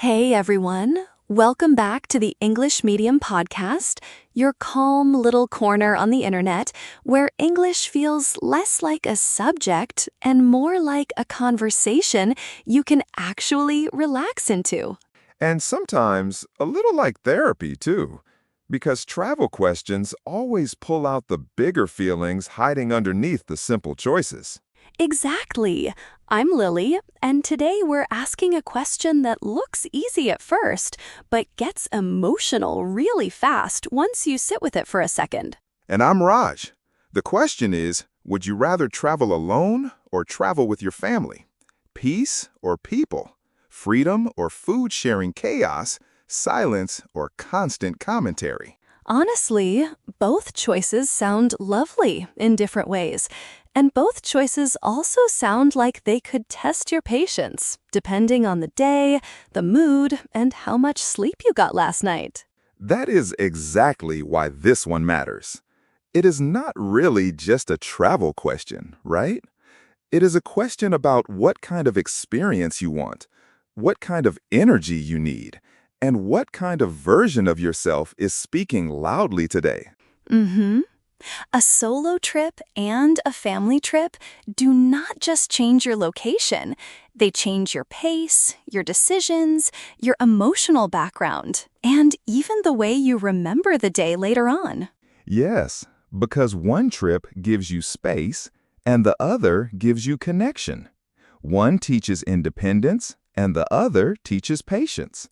Hey everyone, welcome back to the English Medium Podcast, your calm little corner on the internet where English feels less like a subject and more like a conversation you can actually relax into. And sometimes a little like therapy, too, because travel questions always pull out the bigger feelings hiding underneath the simple choices. Exactly. I'm Lily, and today we're asking a question that looks easy at first, but gets emotional really fast once you sit with it for a second. And I'm Raj. The question is, would you rather travel alone or travel with your family? Peace or people? Freedom or food-sharing chaos? Silence or constant commentary? Honestly, both choices sound lovely in different ways, and both choices also sound like they could test your patience, depending on the day, the mood, and how much sleep you got last night. That is exactly why this one matters. It is not really just a travel question, right? It is a question about what kind of experience you want, what kind of energy you need, and what kind of version of yourself is speaking loudly today. A solo trip and a family trip do not just change your location. They change your pace, your decisions, your emotional background, and even the way you remember the day later on. Yes, because one trip gives you space and the other gives you connection. One teaches independence and the other teaches patience.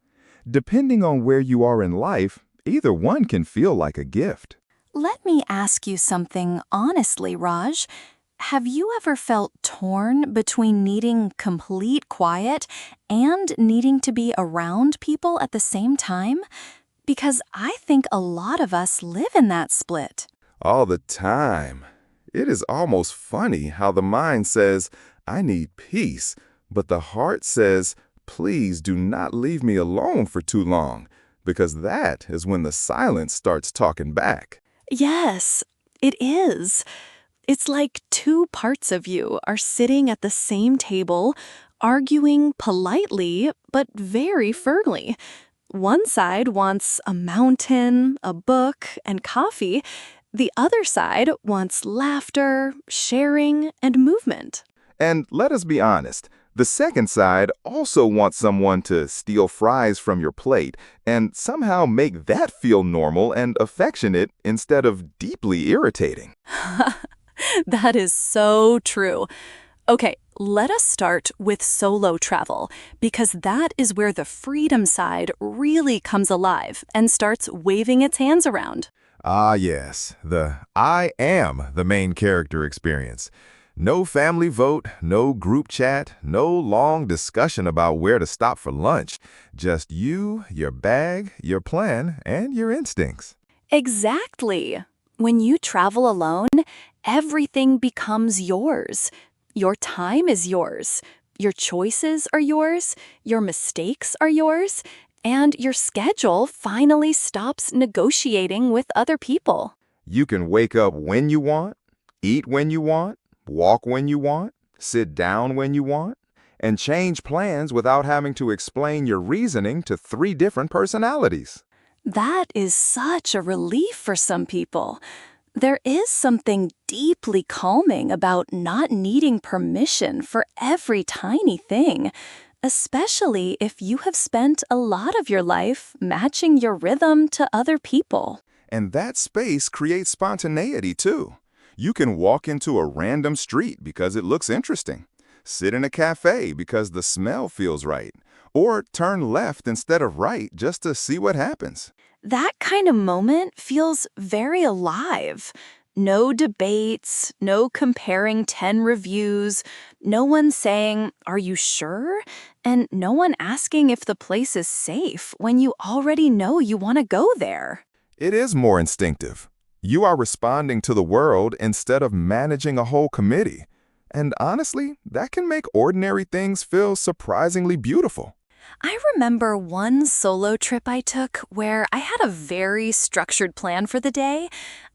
Depending on where you are in life, either one can feel like a gift. Let me ask you something honestly, Raj. Have you ever felt torn between needing complete quiet and needing to be around people at the same time? Because I think a lot of us live in that split. All the time. It is almost funny how the mind says, I need peace, but the heart says, please do not leave me alone for too long, because that is when the silence starts talking back. Yes, it is. It's like two parts of you are sitting at the same table, arguing politely but very firmly. One side wants a mountain, a book, and coffee. The other side wants laughter, sharing, and movement. And let us be honest, the second side also wants someone to steal fries from your plate and somehow make that feel normal and affectionate instead of deeply irritating. That is so true. Okay, let us start with solo travel, because that is where the freedom side really comes alive and starts waving its hands around. Ah, yes, the I am the main character experience. No family vote, no group chat, no long discussion about where to stop for lunch. Just you, your bag, your plan, and your instincts. Exactly. When you travel alone, everything becomes yours. Your time is yours. Your choices are yours. Your mistakes are yours. And your schedule finally stops negotiating with other people. You can wake up when you want, eat when you want, walk when you want, sit down when you want, and change plans without having to explain your reasoning to 3 different personalities. That is such a relief for some people. There is something deeply calming about not needing permission for every tiny thing, especially if you have spent a lot of your life matching your rhythm to other people. And that space creates spontaneity, too. You can walk into a random street because it looks interesting, sit in a cafe because the smell feels right, or turn left instead of right just to see what happens. That kind of moment feels very alive. No debates, no comparing 10 reviews, no one saying, "Are you sure?" And no one asking if the place is safe when you already know you want to go there. It is more instinctive. You are responding to the world instead of managing a whole committee. And honestly, that can make ordinary things feel surprisingly beautiful. I remember one solo trip I took where I had a very structured plan for the day.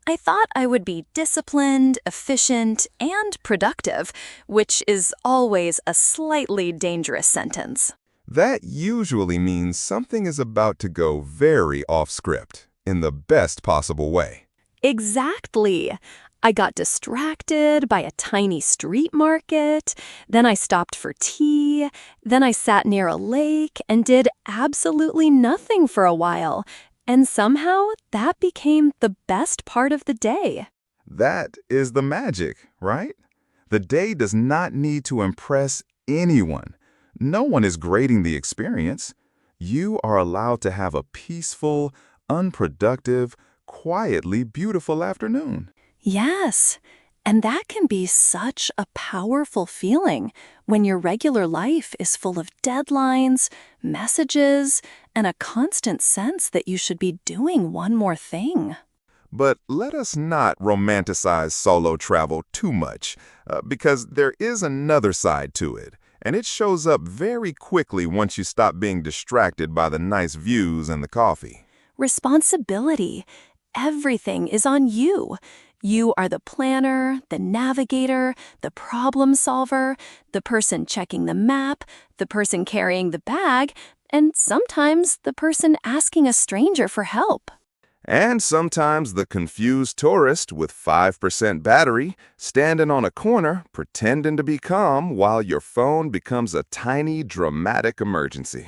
I thought I would be disciplined, efficient, and productive, which is always a slightly dangerous sentence. That usually means something is about to go very off-script, in the best possible way. Exactly. I got distracted by a tiny street market, then I stopped for tea, then I sat near a lake and did absolutely nothing for a while, and somehow that became the best part of the day. That is the magic, right? The day does not need to impress anyone. No one is grading the experience. You are allowed to have a peaceful, unproductive, quietly beautiful afternoon. Yes, and that can be such a powerful feeling when your regular life is full of deadlines, messages, and a constant sense that you should be doing one more thing. But let us not romanticize solo travel too much, because there is another side to it, and it shows up very quickly once you stop being distracted by the nice views and the coffee. Responsibility. Everything is on you. You are the planner, the navigator, the problem solver, the person checking the map, the person carrying the bag, and sometimes the person asking a stranger for help. And sometimes the confused tourist with 5% battery standing on a corner pretending to be calm while your phone becomes a tiny dramatic emergency.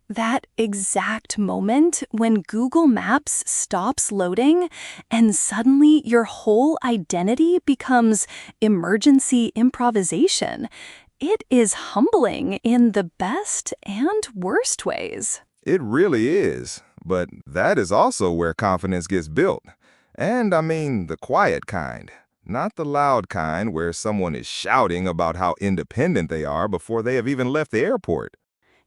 That exact moment when Google Maps stops loading and suddenly your whole identity becomes emergency improvisation. It is humbling in the best and worst ways. It really is, but that is also where confidence gets built. And I mean the quiet kind, not the loud kind where someone is shouting about how independent they are before they have even left the airport.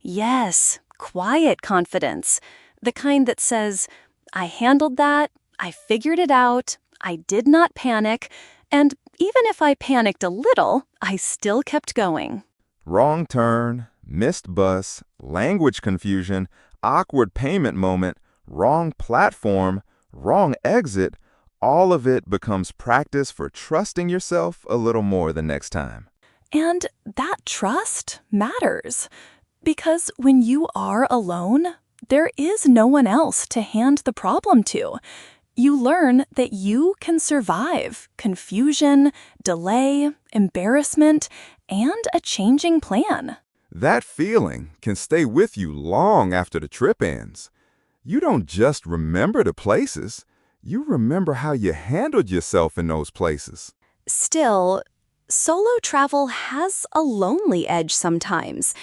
Yes, quiet confidence. The kind that says, I handled that, I figured it out, I did not panic, and even if I panicked a little, I still kept going. Wrong turn, missed bus, language confusion, awkward payment moment, wrong platform, wrong exit, all of it becomes practice for trusting yourself a little more the next time. And that trust matters. Because when you are alone, there is no one else to hand the problem to. You learn that you can survive confusion, delay, embarrassment, and a changing plan. That feeling can stay with you long after the trip ends. You don't just remember the places, you remember how you handled yourself in those places. Still, solo travel has a lonely edge sometimes.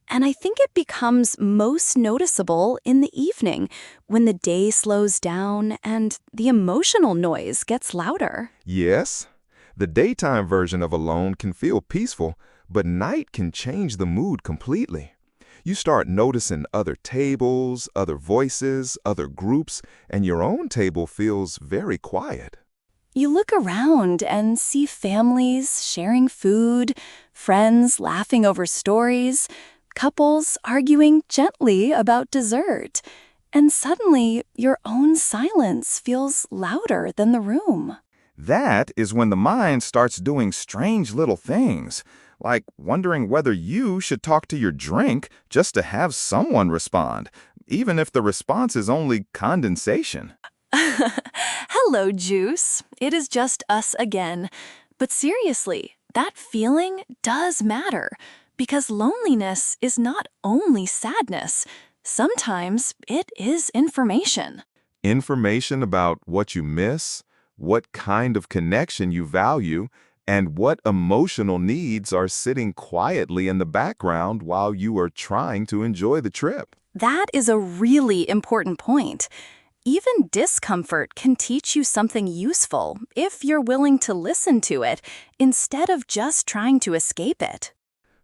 And I think it becomes most noticeable in the evening when the day slows down and the emotional noise gets louder. Yes, the daytime version of alone can feel peaceful, but night can change the mood completely. You start noticing other tables, other voices, other groups, and your own table feels very quiet. You look around and see families sharing food, friends laughing over stories, couples arguing gently about dessert, and suddenly your own silence feels louder than the room. That is when the mind starts doing strange little things, like wondering whether you should talk to your drink just to have someone respond, even if the response is only condensation. Hello, Juice. It is just us again. But seriously, that feeling does matter. Because loneliness is not only sadness. Sometimes it is information. Information about what you miss, what kind of connection you value, and what emotional needs are sitting quietly in the background while you are trying to enjoy the trip. That is a really important point. Even discomfort can teach you something useful if you're willing to listen to it instead of just trying to escape it.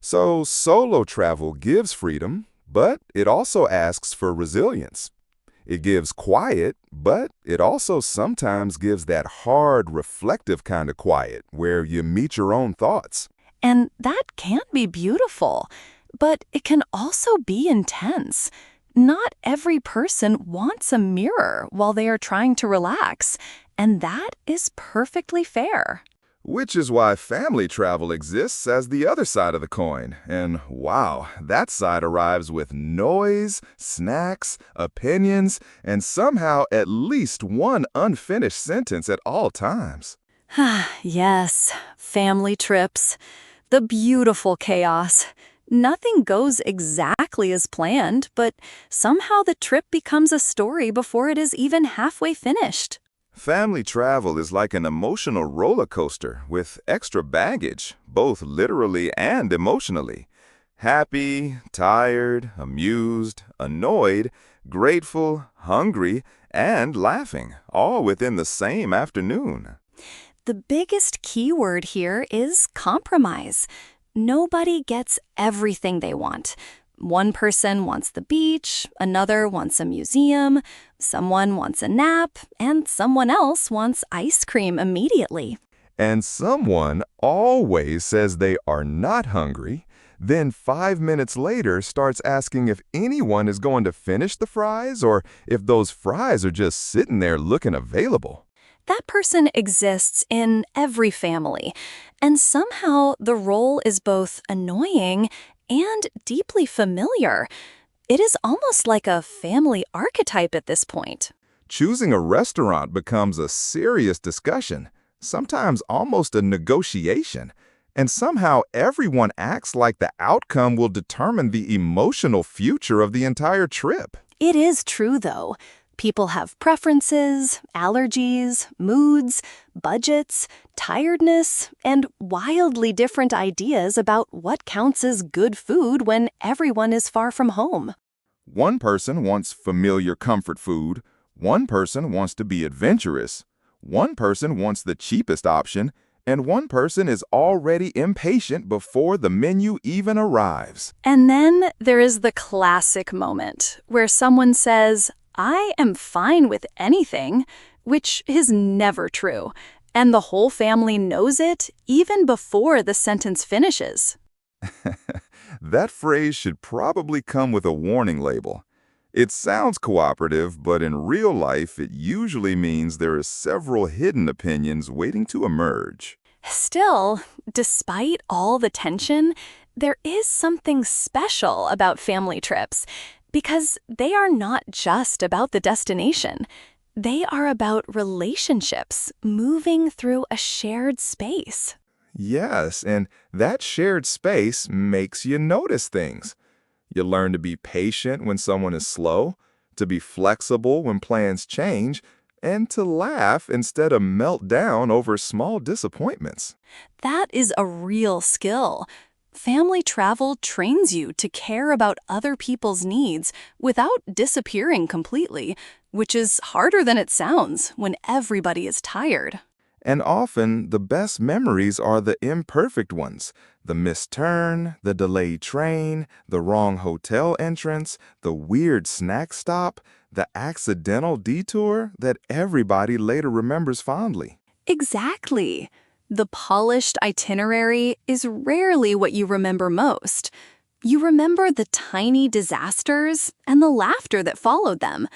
So solo travel gives freedom, but it also asks for resilience. It gives quiet, but it also sometimes gives that hard, reflective kind of quiet where you meet your own thoughts. And that can be beautiful, but it can also be intense. Not every person wants a mirror while they are trying to relax, and that is perfectly fair. Which is why family travel exists as the other side of the coin. And wow, that side arrives with noise, snacks, opinions, and somehow at least one unfinished sentence at all times. Yes, family trips. The beautiful chaos. Nothing goes exactly as planned, but somehow the trip becomes a story before it is even halfway finished. Family travel is like an emotional roller coaster with extra baggage, both literally and emotionally. Happy, tired, amused, annoyed, grateful, hungry, and laughing, all within the same afternoon. The biggest keyword here is compromise. Nobody gets everything they want. One person wants the beach, another wants a museum, someone wants a nap, and someone else wants ice cream immediately. And someone always says they are not hungry, then 5 minutes later starts asking if anyone is going to finish the fries or if those fries are just sitting there looking available. That person exists in every family, and somehow the role is both annoying and deeply familiar. It is almost like a family archetype at this point. Choosing a restaurant becomes a serious discussion, sometimes almost a negotiation, and somehow everyone acts like the outcome will determine the emotional future of the entire trip. It is true, though. People have preferences, allergies, moods, budgets, tiredness, and wildly different ideas about what counts as good food when everyone is far from home. One person wants familiar comfort food, one person wants to be adventurous, one person wants the cheapest option, and one person is already impatient before the menu even arrives. And then there is the classic moment where someone says, "I am fine with anything," which is never true, and the whole family knows it even before the sentence finishes. That phrase should probably come with a warning label. It sounds cooperative, but in real life, it usually means there are several hidden opinions waiting to emerge. Still, despite all the tension, there is something special about family trips because they are not just about the destination. They are about relationships moving through a shared space. Yes, and that shared space makes you notice things. You learn to be patient when someone is slow, to be flexible when plans change, and to laugh instead of melt down over small disappointments. That is a real skill. Family travel trains you to care about other people's needs without disappearing completely, which is harder than it sounds when everybody is tired. And often, the best memories are the imperfect ones. The missed turn, the delayed train, the wrong hotel entrance, the weird snack stop, the accidental detour that everybody later remembers fondly. Exactly. The polished itinerary is rarely what you remember most. You remember the tiny disasters and the laughter that followed them,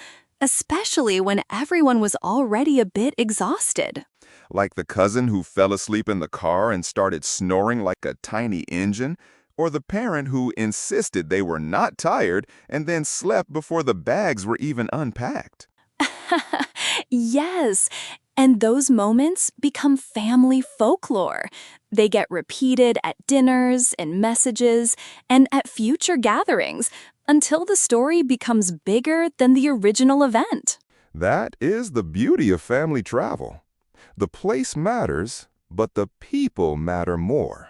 especially when everyone was already a bit exhausted. Like the cousin who fell asleep in the car and started snoring like a tiny engine, or the parent who insisted they were not tired and then slept before the bags were even unpacked. Yes, and those moments become family folklore. They get repeated at dinners, in messages, and at future gatherings until the story becomes bigger than the original event. That is the beauty of family travel. The place matters, but the people matter more.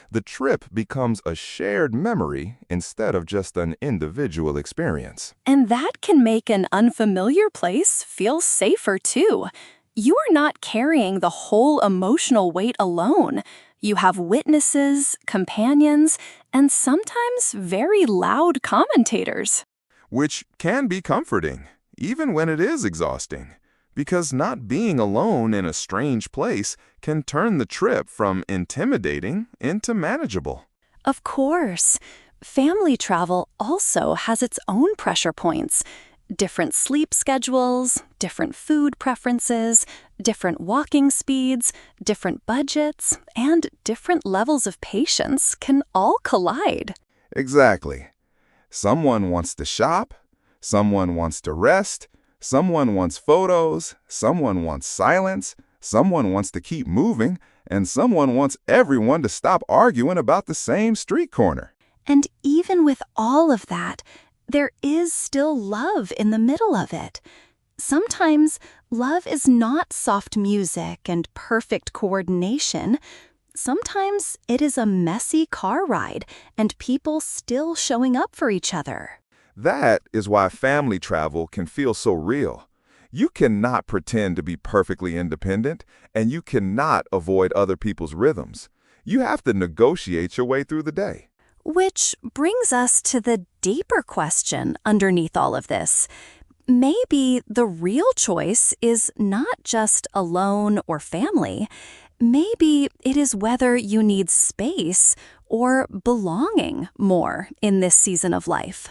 The trip becomes a shared memory instead of just an individual experience. And that can make an unfamiliar place feel safer too. You are not carrying the whole emotional weight alone. You have witnesses, companions, and sometimes very loud commentators. Which can be comforting, even when it is exhausting. Because not being alone in a strange place can turn the trip from intimidating into manageable. Of course, family travel also has its own pressure points. Different sleep schedules, different food preferences, different walking speeds, different budgets, and different levels of patience can all collide. Exactly. Someone wants to shop, someone wants to rest, someone wants photos, someone wants silence, someone wants to keep moving, and someone wants everyone to stop arguing about the same street corner. And even with all of that, there is still love in the middle of it. Sometimes love is not soft music and perfect coordination. Sometimes it is a messy car ride and people still showing up for each other. That is why family travel can feel so real. You cannot pretend to be perfectly independent, and you cannot avoid other people's rhythms. You have to negotiate your way through the day. Which brings us to the deeper question underneath all of this. Maybe the real choice is not just alone or family. Maybe it is whether you need space or belonging more in this season of life.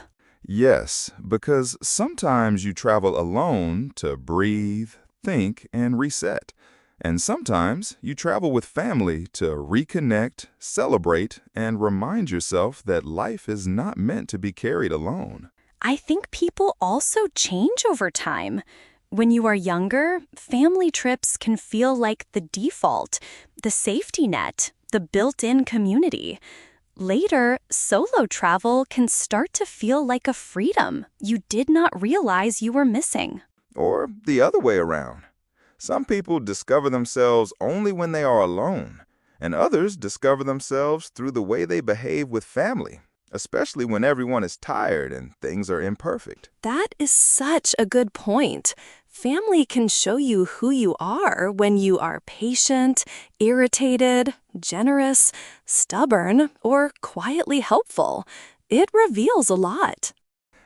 Yes, because sometimes you travel alone to breathe, think, and reset. And sometimes you travel with family to reconnect, celebrate, and remind yourself that life is not meant to be carried alone. I think people also change over time. When you are younger, family trips can feel like the default, the safety net, the built-in community. Later, solo travel can start to feel like a freedom you did not realize you were missing. Or the other way around. Some people discover themselves only when they are alone, and others discover themselves through the way they behave with family, especially when everyone is tired and things are imperfect. That is such a good point. Family can show you who you are when you are patient, irritated, generous, stubborn, or quietly helpful. It reveals a lot.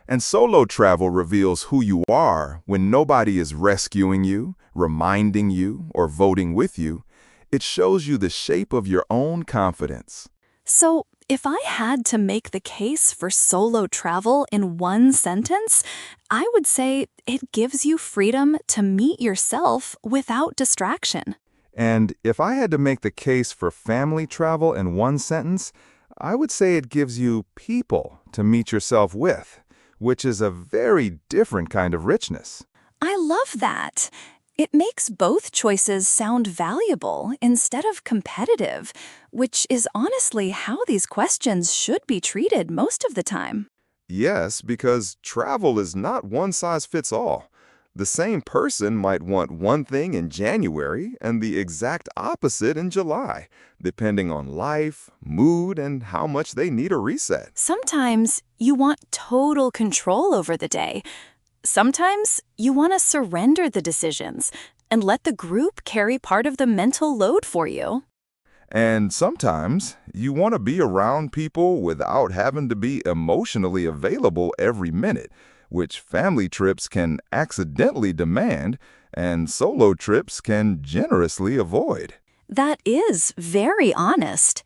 And solo travel reveals who you are when nobody is rescuing you, reminding you, or voting with you. It shows you the shape of your own confidence. So, if I had to make the case for solo travel in one sentence, I would say it gives you freedom to meet yourself without distraction. And if I had to make the case for family travel in one sentence, I would say it gives you people to meet yourself with, which is a very different kind of richness. I love that. It makes both choices sound valuable instead of competitive, which is honestly how these questions should be treated most of the time. Yes, because travel is not one size fits all. The same person might want one thing in January and the exact opposite in July, depending on life, mood, and how much they need a reset. Sometimes you want total control over the day. Sometimes you want to surrender the decisions and let the group carry part of the mental load for you. And sometimes you want to be around people without having to be emotionally available every minute, which family trips can accidentally demand and solo trips can generously avoid. That is very honest.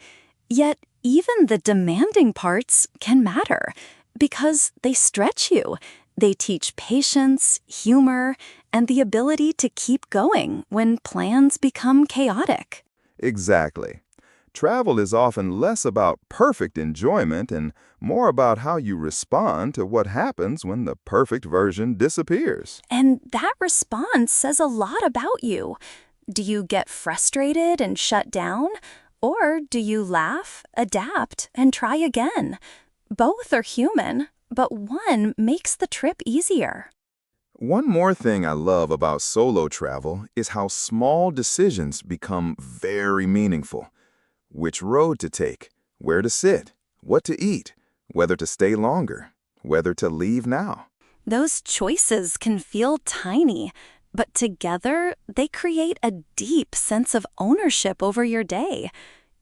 Yet even the demanding parts can matter because they stretch you. They teach patience, humor, and the ability to keep going when plans become chaotic. Exactly. Travel is often less about perfect enjoyment and more about how you respond to what happens when the perfect version disappears. And that response says a lot about you. Do you get frustrated and shut down? Or do you laugh, adapt, and try again? Both are human, but one makes the trip easier. One more thing I love about solo travel is how small decisions become very meaningful. Which road to take, where to sit, what to eat, whether to stay longer, whether to leave now. Those choices can feel tiny, but together they create a deep sense of ownership over your day.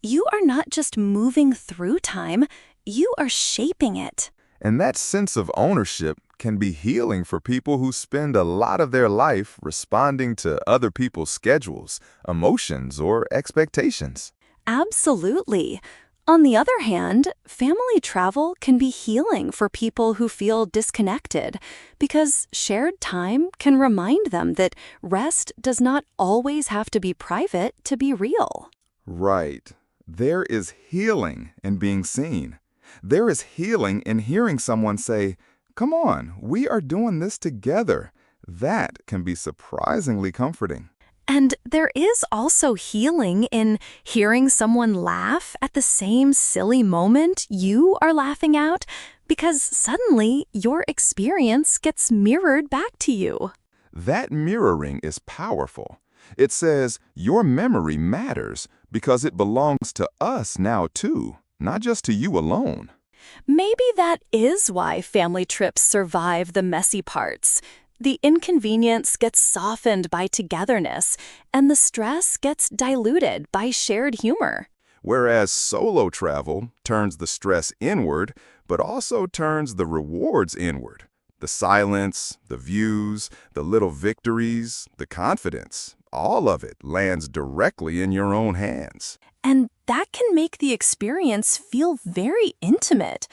You are not just moving through time, you are shaping it. And that sense of ownership can be healing for people who spend a lot of their life responding to other people's schedules, emotions, or expectations. Absolutely. On the other hand, family travel can be healing for people who feel disconnected because shared time can remind them that rest does not always have to be private to be real. Right. There is healing in being seen. There is healing in hearing someone say, "Come on, we are doing this together." That can be surprisingly comforting. And there is also healing in hearing someone laugh at the same silly moment you are laughing out, because suddenly your experience gets mirrored back to you. That mirroring is powerful. It says your memory matters because it belongs to us now too, not just to you alone. Maybe that is why family trips survive the messy parts. The inconvenience gets softened by togetherness, and the stress gets diluted by shared humor. Whereas solo travel turns the stress inward, but also turns the rewards inward. The silence, the views, the little victories, the confidence, all of it lands directly in your own hands. And that can make the experience feel very intimate.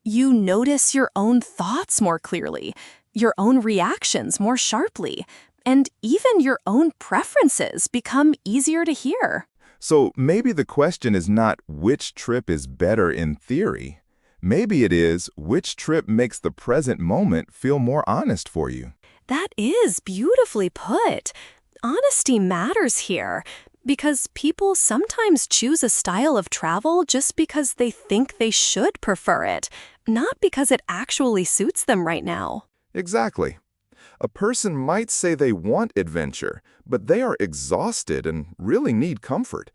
You notice your own thoughts more clearly, your own reactions more sharply, and even your own preferences become easier to hear. So maybe the question is not which trip is better in theory. Maybe it is which trip makes the present moment feel more honest for you. That is beautifully put. Honesty matters here, because people sometimes choose a style of travel just because they think they should prefer it, not because it actually suits them right now. Exactly. A person might say they want adventure, but they are exhausted and really need comfort.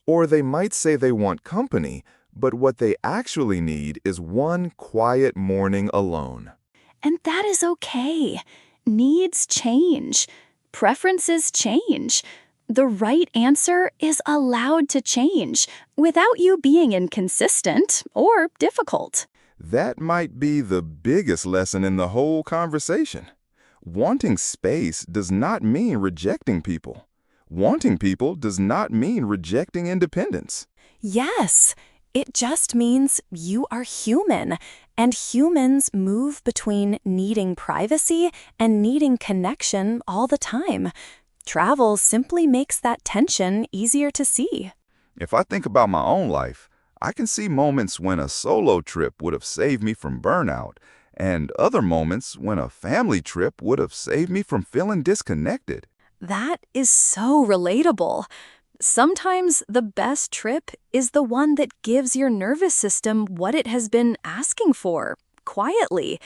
Or they might say they want company, but what they actually need is one quiet morning alone. And that is okay. Needs change. Preferences change. The right answer is allowed to change without you being inconsistent or difficult. That might be the biggest lesson in the whole conversation. Wanting space does not mean rejecting people. Wanting people does not mean rejecting independence. Yes, it just means you are human, and humans move between needing privacy and needing connection all the time. Travel simply makes that tension easier to see. If I think about my own life, I can see moments when a solo trip would have saved me from burnout, and other moments when a family trip would have saved me from feeling disconnected. That is so relatable. Sometimes the best trip is the one that gives your nervous system what it has been asking for, quietly,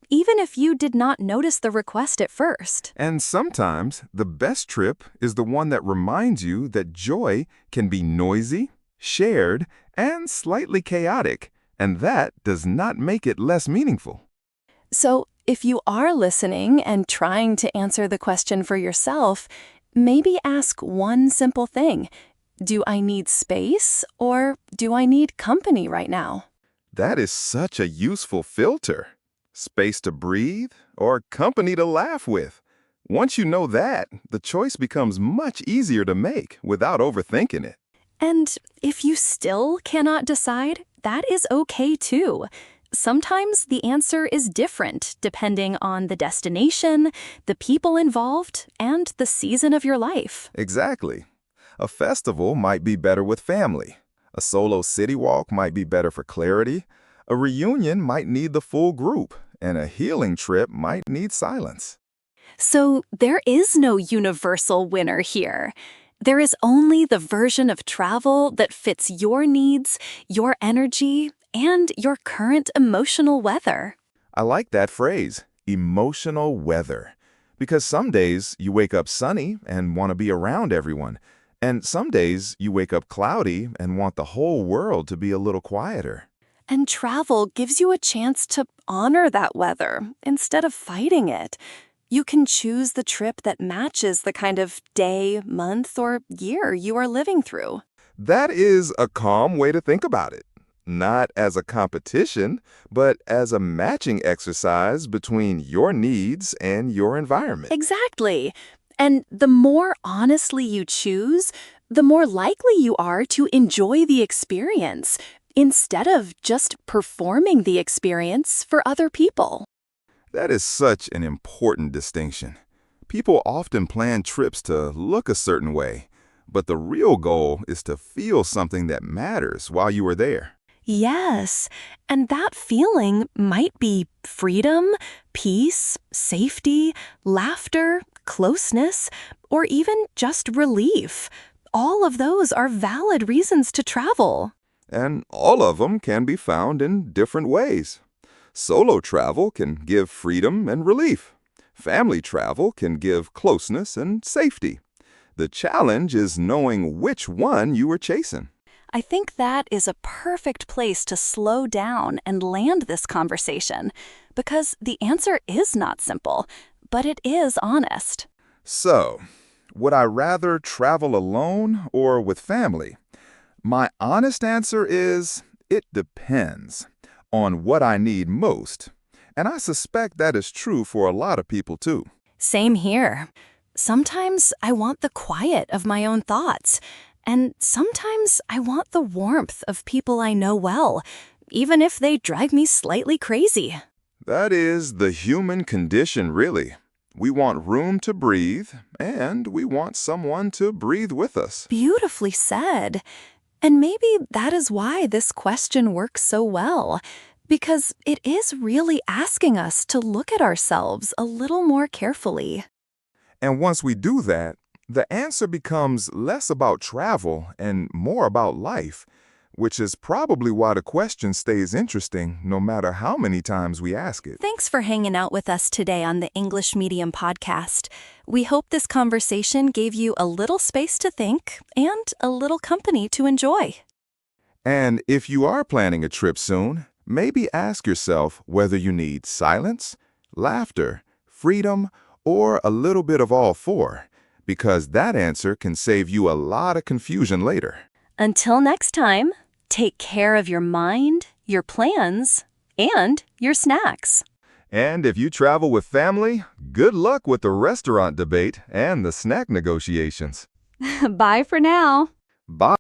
even if you did not notice the request at first. And sometimes the best trip is the one that reminds you that joy can be noisy, shared, and slightly chaotic, and that does not make it less meaningful. So, if you are listening and trying to answer the question for yourself, maybe ask one simple thing. Do I need space or do I need company right now? That is such a useful filter. Space to breathe or company to laugh with. Once you know that, the choice becomes much easier to make without overthinking it. And if you still cannot decide, that is okay too. Sometimes the answer is different depending on the destination, the people involved, and the season of your life. Exactly. A festival might be better with family. A solo city walk might be better for clarity. A reunion might need the full group, and a healing trip might need silence. So there is no universal winner here. There is only the version of travel that fits your needs, your energy, and your current emotional weather. I like that phrase, emotional weather, because some days you wake up sunny and want to be around everyone, and some days you wake up cloudy and want the whole world to be a little quieter. And travel gives you a chance to honor that weather instead of fighting it. You can choose the trip that matches the kind of day, month, or year you are living through. That is a calm way to think about it. Not as a competition, but as a matching exercise between your needs and your environment. Exactly. And the more honestly you choose, the more likely you are to enjoy the experience, instead of just performing the experience for other people. That is such an important distinction. People often plan trips to look a certain way, but the real goal is to feel something that matters while you are there. Yes, and that feeling might be freedom, peace, safety, laughter, closeness, or even just relief. All of those are valid reasons to travel. And all of them can be found in different ways. Solo travel can give freedom and relief. Family travel can give closeness and safety. The challenge is knowing which one you are chasing. I think that is a perfect place to slow down and land this conversation, because the answer is not simple, but it is honest. So, would I rather travel alone or with family? My honest answer is, it depends on what I need most. And I suspect that is true for a lot of people too. Same here. Sometimes I want the quiet of my own thoughts, and sometimes I want the warmth of people I know well, even if they drive me slightly crazy. That is the human condition, really. We want room to breathe, and we want someone to breathe with us. Beautifully said. And maybe that is why this question works so well, because it is really asking us to look at ourselves a little more carefully. And once we do that, the answer becomes less about travel and more about life, which is probably why the question stays interesting no matter how many times we ask it. Thanks for hanging out with us today on the English Medium Podcast. We hope this conversation gave you a little space to think and a little company to enjoy. And if you are planning a trip soon, maybe ask yourself whether you need silence, laughter, freedom, or a little bit of all four, because that answer can save you a lot of confusion later. Until next time, take care of your mind, your plans, and your snacks. And if you travel with family, good luck with the restaurant debate and the snack negotiations. Bye for now. Bye.